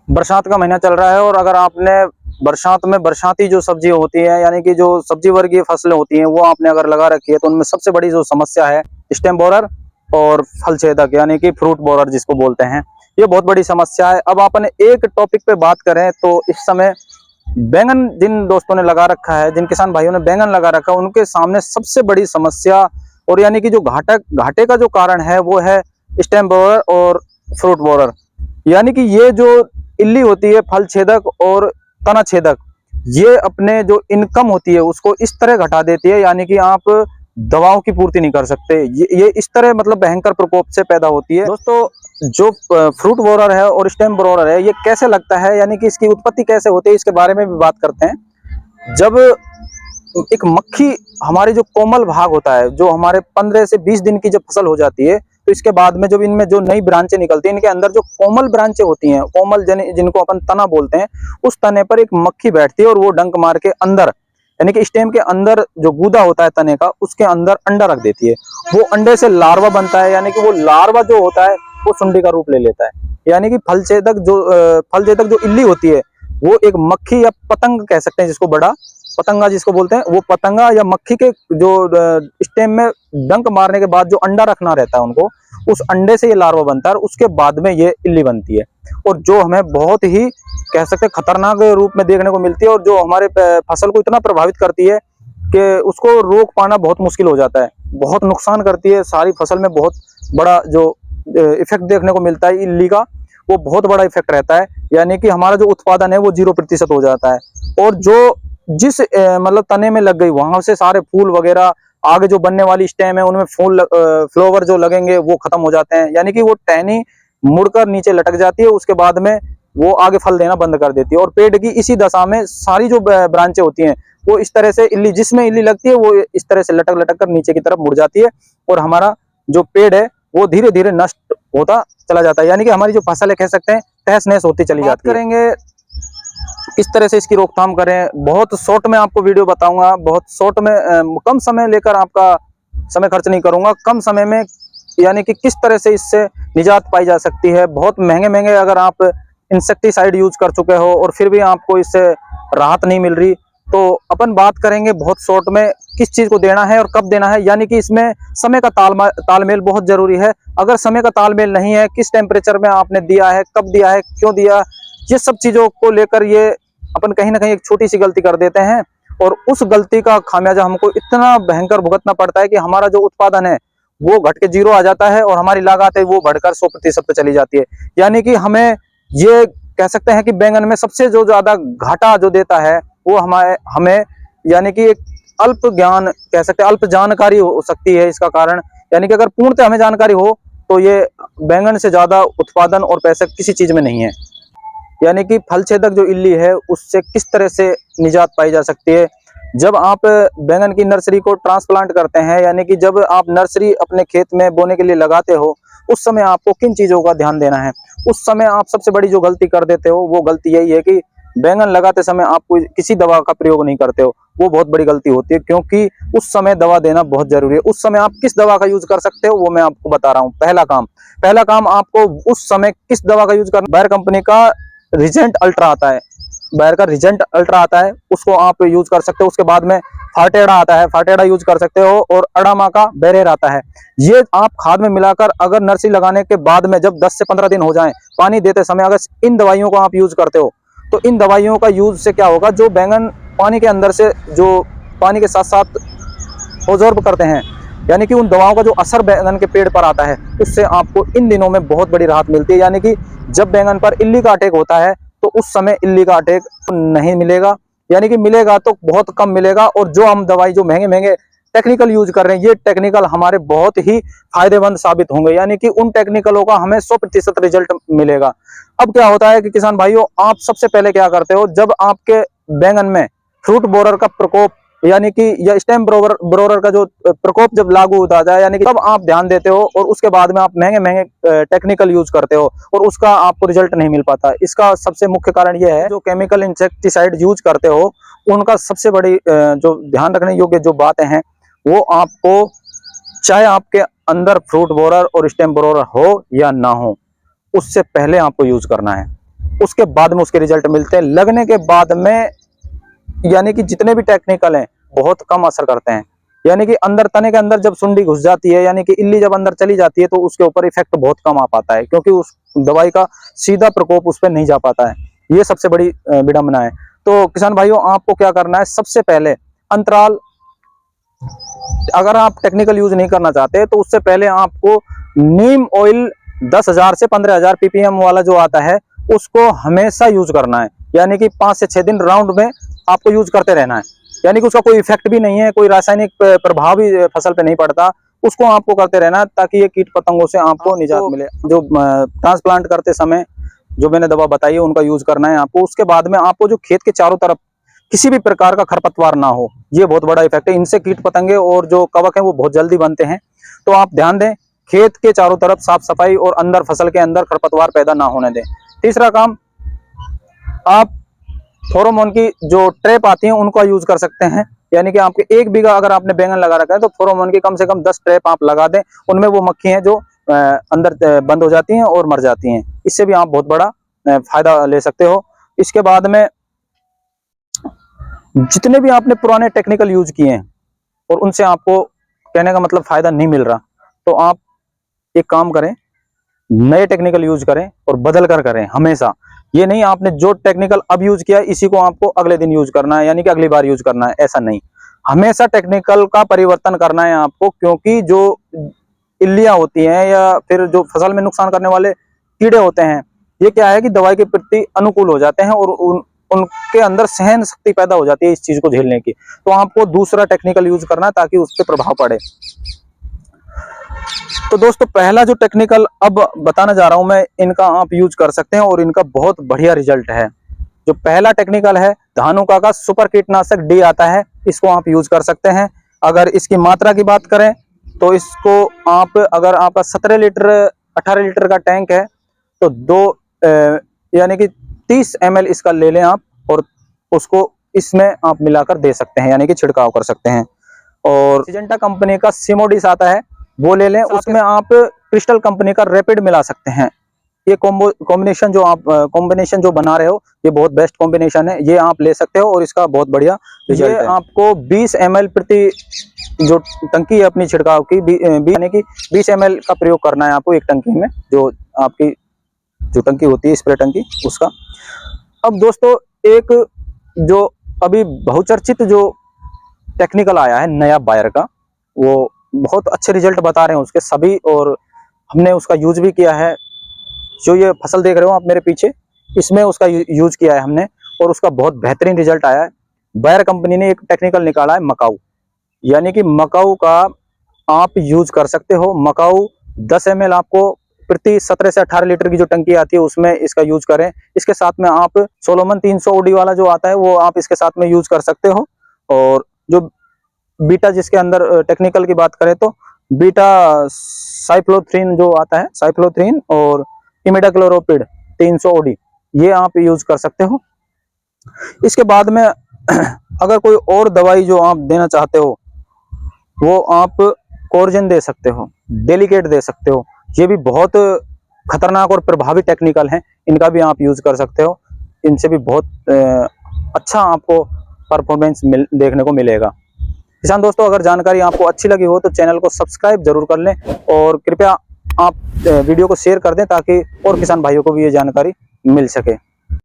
बरसात का महीना चल रहा है और अगर आपने बरसात में बरसाती जो सब्जी होती है यानी कि जो सब्जी वर्गीय फसलें होती हैं वो आपने अगर लगा रखी है तो उनमें सबसे बड़ी जो समस्या है स्टेम बोरर और फल छेदक यानी कि फ्रूट बोरर जिसको बोलते हैं, ये बहुत बड़ी समस्या है। अब आपने एक टॉपिक पे बात करें तो इस समय बैंगन जिन दोस्तों ने लगा रखा है, जिन किसान भाइयों ने बैंगन लगा रखा है, उनके सामने सबसे बड़ी समस्या और यानी कि जो घाटे का जो कारण है वो है स्टेम बोरर और फ्रूट बोरर। यानी कि ये जो इल्ली होती है फल छेदक और तना छेदक, ये अपने जो इनकम होती है उसको इस तरह घटा देती है यानी कि आप दवाओं की पूर्ति नहीं कर सकते। ये इस तरह मतलब भयंकर प्रकोप से पैदा होती है। दोस्तों जो फ्रूट बोरर है और स्टेम बोरर है ये कैसे लगता है यानी कि इसकी उत्पत्ति कैसे होती है इसके बारे में भी बात करते हैं। जब एक मक्खी हमारे जो कोमल भाग होता है, जो हमारे 15 से 20 दिन की जब फसल हो जाती है तो इसके बाद में जब इनमें जो नई ब्रांचें निकलती हैं, इनके अंदर जो कोमल ब्रांचें होती हैं, कोमल जिनको अपन तना बोलते हैं, उस तने पर एक मक्खी बैठती है और वो डंक मार के अंदर यानी कि स्टेम के अंदर जो गूदा होता है तने का उसके अंदर अंडा रख देती है। वो अंडे से लार्वा बनता है यानी कि वो लार्वा जो होता है वो सुंडी का रूप ले लेता है। यानी कि फल छेदक जो इल्ली होती है वो एक मक्खी या पतंग कह सकते हैं, जिसको बड़ा पतंगा जिसको बोलते हैं, वो पतंगा या मक्खी के जो स्टेम में डंक मारने के बाद जो अंडा रखना रहता है उनको, उस अंडे से ये लार्वा बनता है और उसके बाद में ये इल्ली बनती है और जो हमें बहुत ही कह सकते हैं खतरनाक रूप में देखने को मिलती है और जो हमारे फसल को इतना प्रभावित करती है कि उसको रोक पाना बहुत मुश्किल हो जाता है, बहुत नुकसान करती है। सारी फसल में बहुत बड़ा जो इफेक्ट देखने को मिलता है इल्ली का, वो बहुत बड़ा इफेक्ट रहता है। यानी कि हमारा जो उत्पादन है वो 0% हो जाता है और जो जिस मतलब तने में लग गई वहां से सारे फूल वगैरह आगे जो बनने वाली स्टेम है उनमें फ्लावर जो लगेंगे वो खत्म हो जाते हैं। यानी कि वो टहनी मुड़कर नीचे लटक जाती है, उसके बाद में वो आगे फल देना बंद कर देती है और पेड़ की इसी दशा में सारी जो ब्रांचें होती हैं वो इस तरह से इल्ली जिसमें इल्ली लगती है वो इस तरह से लटक लटक कर नीचे की तरफ मुड़ जाती है और हमारा जो पेड़ है वो धीरे धीरे नष्ट होता चला जाता है। यानी कि हमारी जो फसल है कह सकते हैं तहस नहस होती चली जाती है। करेंगे किस तरह से इसकी रोकथाम करें, बहुत शॉर्ट में आपको वीडियो बताऊंगा, बहुत शॉर्ट में कम समय लेकर आपका समय खर्च नहीं करूंगा, कम समय में यानी कि किस तरह से इससे निजात पाई जा सकती है। बहुत महंगे महंगे अगर आप इंसेक्टिसाइड यूज कर चुके हो और फिर भी आपको इससे राहत नहीं मिल रही तो अपन बात करेंगे बहुत शॉर्ट में किस चीज को देना है और कब देना है। यानी कि इसमें समय का तालमेल बहुत जरूरी है। अगर समय का तालमेल नहीं है, किस टेम्परेचर में आपने दिया है, कब दिया है, क्यों दिया, ये सब चीजों को लेकर ये अपन कहीं ना कहीं एक छोटी सी गलती कर देते हैं और उस गलती का खामियाजा हमको इतना भयंकर भुगतना पड़ता है कि हमारा जो उत्पादन है वो घट के 0 आ जाता है और हमारी लागत है वो बढ़कर 100% पे चली जाती है। यानी कि हमें ये कह सकते हैं कि बैंगन में सबसे जो ज्यादा घाटा जो देता है वो हमें यानी कि एक अल्प ज्ञान कह सकते हैं, अल्प जानकारी हो सकती है इसका कारण। यानी कि अगर पूर्णतः हमें जानकारी हो तो ये बैंगन से ज्यादा उत्पादन और पैसा किसी चीज में नहीं है। यानी कि फल छेदक जो इल्ली है उससे किस तरह से निजात पाई जा सकती है। जब आप बैंगन की नर्सरी को ट्रांसप्लांट करते हैं यानी कि जब आप नर्सरी अपने खेत में बोने के लिए लगाते हो उस समय आपको किन चीजों का ध्यान देना है। उस समय आप सबसे बड़ी जो गलती कर देते हो वो गलती यही है कि बैंगन लगाते समय आप कोई किसी दवा का प्रयोग नहीं करते हो, वो बहुत बड़ी गलती होती है क्योंकि उस समय दवा देना बहुत जरूरी है। उस समय आप किस दवा का यूज कर सकते हो वो मैं आपको बता रहा हूँ। पहला काम आपको उस समय किस दवा का यूज करना, बायर कंपनी का रिजेंट अल्ट्रा आता है, बायर का रिजेंट अल्ट्रा आता है, उसको आप यूज कर सकते हो। उसके बाद में फार्टेडा आता है, फार्टेडा यूज कर सकते हो और अडामा का बेरेर आता है। ये आप खाद में मिलाकर अगर नर्सरी लगाने के बाद में जब 10 से 15 दिन हो जाएं पानी देते समय अगर इन दवाइयों को आप यूज करते हो तो इन दवाइयों का यूज से क्या होगा, जो बैंगन पानी के अंदर से जो पानी के साथ साथ ऑब्जॉर्ब करते हैं यानी कि उन दवाओं का जो असर बैंगन के पेड़ पर आता है उससे आपको इन दिनों में बहुत बड़ी राहत मिलती है। यानी कि जब बैंगन पर इल्ली का अटैक होता है तो उस समय इल्ली का अटैक नहीं मिलेगा, यानी कि मिलेगा तो बहुत कम मिलेगा। और जो हम दवाई जो महंगे महंगे टेक्निकल यूज कर रहे हैं ये टेक्निकल हमारे बहुत ही फायदेमंद साबित होंगे, यानी कि उन टेक्निकलों का हमें 100% रिजल्ट मिलेगा। अब क्या होता है कि किसान भाइयों आप सबसे पहले क्या करते हो, जब आपके बैंगन में फ्रूट बोरर का प्रकोप यानी कि या स्टेम ब्रोरर का जो प्रकोप जब लागू होता जाए यानी कि तब आप ध्यान देते हो और उसके बाद में आप महंगे महंगे टेक्निकल यूज करते हो और उसका आपको रिजल्ट नहीं मिल पाता। इसका सबसे मुख्य कारण यह है जो केमिकल इंसेक्टिसाइड यूज करते हो उनका सबसे बड़ी जो ध्यान रखने योग्य जो बातें हैं वो आपको, चाहे आपके अंदर फ्रूट बोरर और स्टेम बोरर हो या ना हो, उससे पहले आपको यूज करना है। उसके बाद में उसके रिजल्ट मिलते हैं। लगने के बाद में यानी कि जितने भी टेक्निकल हैं बहुत कम असर करते हैं। यानी कि अंदर तने के अंदर जब सुंडी घुस जाती है, यानी कि इल्ली जब अंदर चली जाती है, तो उसके ऊपर इफेक्ट बहुत कम आ पाता है, क्योंकि उस दवाई का सीधा प्रकोप उस पर नहीं जा पाता है। ये सबसे बड़ी विडंबना है। तो किसान भाइयों, आपको क्या करना है, सबसे पहले अंतराल, अगर आप टेक्निकल यूज नहीं करना चाहते तो उससे पहले आपको नीम ऑयल 10,000 से 15,000 ppm वाला जो आता है उसको हमेशा यूज करना है। यानी कि 5 से 6 दिन राउंड में आपको यूज करते रहना है। यानी कि उसका कोई इफेक्ट भी नहीं है, कोई रासायनिक प्रभाव भी फसल पे नहीं पड़ता, उसको आपको करते रहना है ताकि ये कीट पतंगों से आपको निजात मिले। जो ट्रांसप्लांट करते समय जो मैंने दवा बताई है उनका यूज करना है आपको। उसके बाद में आपको जो खेत के चारों तरफ किसी भी प्रकार का खरपतवार ना हो, ये बहुत बड़ा इफेक्ट है। इनसे कीट पतंगे और जो कवक है वो बहुत जल्दी बनते हैं। तो आप ध्यान दें, खेत के चारों तरफ साफ सफाई और अंदर फसल के अंदर खरपतवार पैदा ना होने दें। तीसरा काम, आप फेरोमोन की जो ट्रैप आती है उनका यूज कर सकते हैं। यानी कि आपके 1 बीघा अगर आपने बैंगन लगा रखा है तो फेरोमोन की कम से कम 10 ट्रैप आप लगा दें। उनमें वो मक्खी हैं जो अंदर बंद हो जाती हैं और मर जाती हैं। इससे भी आप बहुत बड़ा फायदा ले सकते हो। इसके बाद में जितने भी आपने पुराने टेक्निकल यूज किए हैं और उनसे आपको कहने का मतलब फायदा नहीं मिल रहा, तो आप एक काम करें, नए टेक्निकल यूज करें और बदल कर करें हमेशा। ये नहीं आपने जो टेक्निकल अब यूज किया है इसी को आपको अगले दिन यूज करना है, यानी कि अगली बार यूज करना है, ऐसा नहीं। हमेशा टेक्निकल का परिवर्तन करना है आपको, क्योंकि जो इल्लियां होती हैं या फिर जो फसल में नुकसान करने वाले कीड़े होते हैं, ये क्या है कि दवाई के प्रति अनुकूल हो जाते हैं और उनके अंदर सहन शक्ति पैदा हो जाती है इस चीज को झेलने की। तो आपको दूसरा टेक्निकल यूज करना है ताकि उस पर प्रभाव पड़े। तो दोस्तों, पहला जो टेक्निकल अब बताना जा रहा हूं मैं, इनका आप यूज कर सकते हैं और इनका बहुत बढ़िया रिजल्ट है। जो पहला टेक्निकल है, धानुका का सुपर कीटनाशक डी आता है, इसको आप यूज कर सकते हैं। अगर इसकी मात्रा की बात करें तो इसको आप, अगर आपका 17 लीटर 18 लीटर का टैंक है तो यानी कि 30 ml इसका ले लें आप और उसको इसमें आप मिलाकर दे सकते हैं, यानी कि छिड़काव कर सकते हैं। और सिजेंटा कंपनी का सिमोडिस आता है, वो ले लें। उसमें आप क्रिस्टल कंपनी का रैपिड मिला सकते हैं। ये कॉम्बिनेशन जो बना रहे हो, ये बहुत बेस्ट कॉम्बिनेशन है, ये आप ले सकते हो और इसका बहुत बढ़िया रिजल्ट है। आपको 20 ml प्रति जो टंकी है अपनी छिड़काव की, यानी कि 20 ml का प्रयोग करना है आपको एक टंकी में, जो आपकी जो टंकी होती है स्प्रे टंकी उसका। अब दोस्तों, एक जो अभी बहुचर्चित जो टेक्निकल आया है नया बायर का, वो बहुत अच्छे रिजल्ट बता रहे हैं उसके सभी, और हमने उसका यूज भी किया है। जो ये फसल देख रहे हो आप मेरे पीछे, इसमें उसका यूज किया है हमने और उसका बहुत बेहतरीन रिजल्ट आया है। बायर कंपनी ने एक टेक्निकल निकाला है मकाऊ, यानी कि मकाऊ का आप यूज कर सकते हो। मकाऊ 10 ml आपको प्रति 17 से 18 लीटर की जो टंकी आती है उसमें इसका यूज करें। इसके साथ में आप सोलोमन 300 OD वाला जो आता है वो आप इसके साथ में यूज कर सकते हो। और जो बीटा, जिसके अंदर टेक्निकल की बात करें तो बीटा साइक्लोथ्रीन जो आता है, साइक्लोथ्रीन और इमिडाक्लोरोपिड 300 OD, ये आप यूज कर सकते हो। इसके बाद में अगर कोई और दवाई जो आप देना चाहते हो वो आप कोर्जन दे सकते हो, डेलिकेट दे सकते हो। ये भी बहुत खतरनाक और प्रभावी टेक्निकल हैं, इनका भी आप यूज कर सकते हो। इनसे भी बहुत अच्छा आपको परफॉर्मेंस देखने को मिलेगा। किसान दोस्तों, अगर जानकारी आपको अच्छी लगी हो तो चैनल को सब्सक्राइब जरूर कर लें और कृपया आप वीडियो को शेयर कर दें ताकि और किसान भाइयों को भी ये जानकारी मिल सके।